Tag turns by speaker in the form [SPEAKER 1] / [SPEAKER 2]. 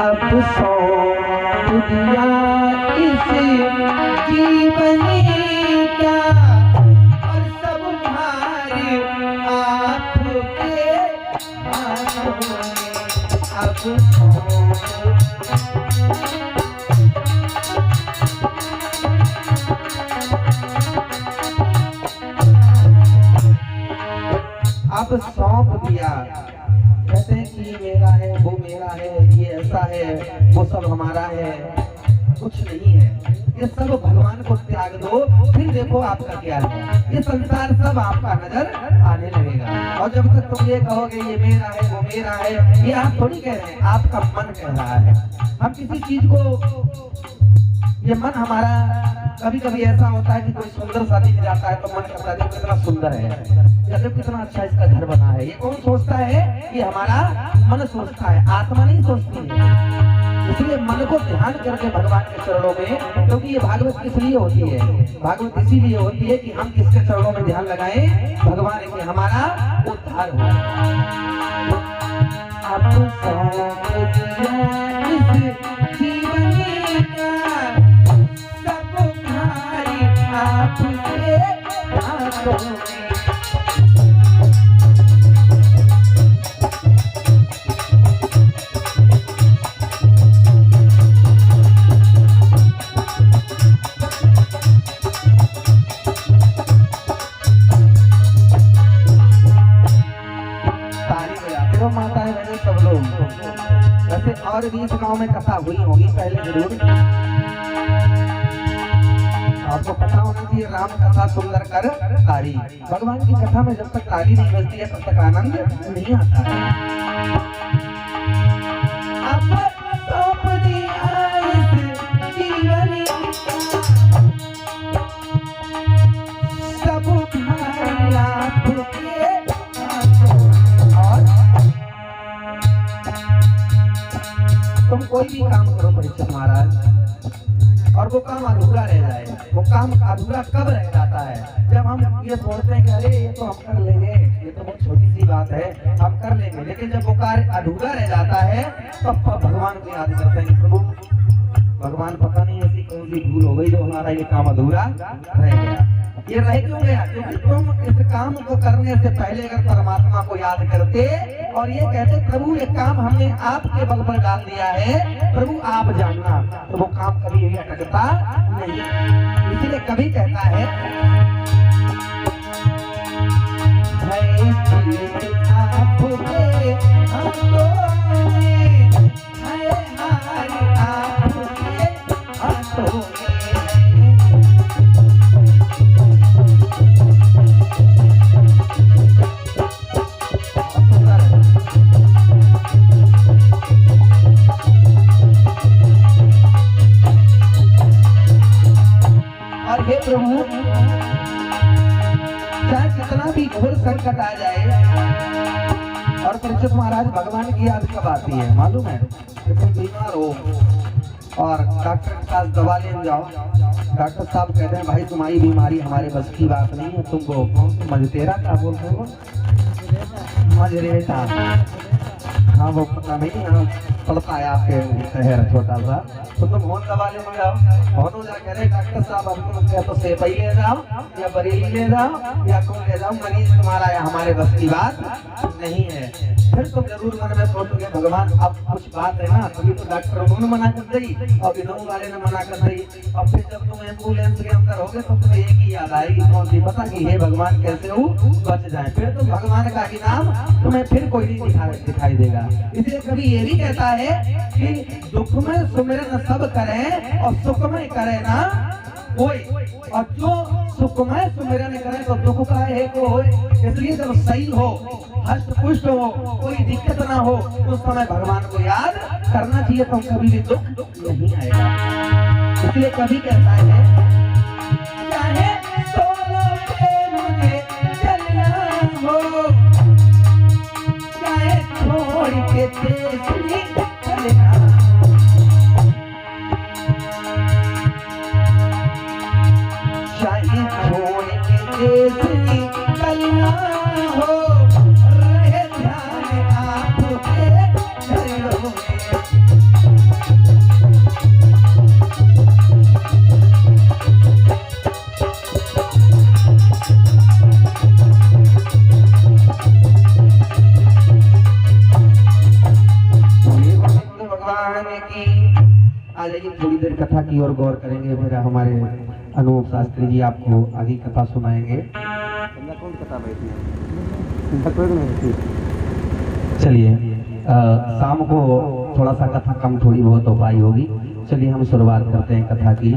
[SPEAKER 1] अब सौंप दिया इस जीवन का और सब भार आपके हाथों में। अब सौंप दिया। कहते हैं कि ये मेरा है, वो मेरा है, ये ऐसा है, वो सब हमारा है। कुछ नहीं है, ये सब भगवान को त्याग दो, फिर देखो आपका क्या है। ये संसार सब आपका नजर आने लगेगा। और जब तक तुम ये कहोगे ये मेरा है, वो मेरा है, ये आप थोड़ी कह रहे हैं, आपका मन कह रहा है। हम किसी चीज को, ये मन हमारा कभी कभी ऐसा होता है कि कोई सुंदर सा दिख जाता है तो मन करता है कितना सुंदर है, या जब कितना अच्छा इसका घर बना है। ये कौन सोचता है? कि हमारा मन सोचता है, आत्मा नहीं सोचती है। इसलिए मन को ध्यान करके भगवान के चरणों में, क्योंकि ये भागवत किस लिए होती है? भागवत इसीलिए होती है कि हम किसके चरणों में ध्यान लगाएं? भगवान के, हमारा उद्धार हो। और भी इस गांव में कथा हुई होगी पहले जरूर, आपको पता होना चाहिए। राम कथा सुंदर कर तारी। भगवान की कथा में जब तक ताली नहीं बजती है तब तक आनंद नहीं आता है। तुम कोई भी काम करो परीक्षित महाराज, और वो काम अधूरा रह जाए। वो काम अधूरा कब रह जाता है? जब हम ये सोचते हैं कि अरे ये तो हम कर लेंगे, ये तो बहुत छोटी सी बात है, हम कर लेंगे। लेकिन जब वो कार्य अधूरा रह जाता है तो भगवान को याद करते हैं, प्रभु भगवान पता नहीं ऐसी कौन सी भूल हो गई जो हमारा ये काम अधूरा रह गया। ये रह क्यों गया? क्योंकि तुम इस काम को करने से पहले अगर परमात्मा को याद करते और ये कहते प्रभु ये काम हमने आपके बल पर डाल दिया है, प्रभु आप जानना, तो वो काम कभी भी अटकता नहीं। इसीलिए कभी कहता है प्रभु चाहे कितना भी घोर संकट आ जाए। और परीक्षित महाराज भगवान की याद कब आती है मालूम है? कि तुम बीमार हो और डॉक्टर के पास दवा लेने जाओ, डॉक्टर साहब कहते हैं भाई तुम्हारी बीमारी हमारे बस की बात नहीं है, तुमको मजतेरा क्या बोलते हो? मजरेटा, हाँ वो पता नहीं, हाँ पड़ता है आपके शहर छोटा सा। तो तुम होन दवा लेने जाओ, होनो जा कह रहे डॉक्टर साहब अब क्या तो सेपई ले जाओ या बरेली ले जाओ या कौन ले जाओ, मरीज तुम्हारा या हमारे बस की बात नहीं है। फिर तुम जरूर मन में सोचोगे भगवान अब कुछ बात है ना, तभी तो डॉक्टर उन्होंने मना कर दी और विनोद वाले ने मना कर दी। और फिर जब तुम एम्बुलेंस के अंदर होगे तो तुम्हें एक ही याद आएगी, कौन सी? पता कि हे भगवान कैसे हो बच जाए। फिर तुम भगवान का ही नाम तुम्हें फिर कोई नहीं दिखाई देगा। इसलिए कभी ये भी कहता है कि दुख में सुमिरन सब करें और सुख में करे ना कोई, और जो सुख में सुमिरन करे तो दुख का एक हो। इसलिए जब सही हो, हष्ट पुष्ट हो, कोई दिक्कत ना हो, उस समय भगवान को याद करना चाहिए, तो कभी भी दुख नहीं आएगा। इसलिए कभी कहता है चाहे सोलो पे मुझे चलना हो, चाहे छोड़ के देश निकलना, चाहे छोड़ के देश निकलना हो, रहे ध्यान आपके चरणों में। की। आ जाइए, थोड़ी देर कथा की ओर गौर करेंगे, फिर हमारे अनूप शास्त्री जी आपको आगे कथा सुनाएंगे। कौन कथा बैठी? चलिए, शाम को थोड़ा सा कथा कम थोड़ी बहुत हो पाई होगी। चलिए हम शुरुआत करते हैं कथा की।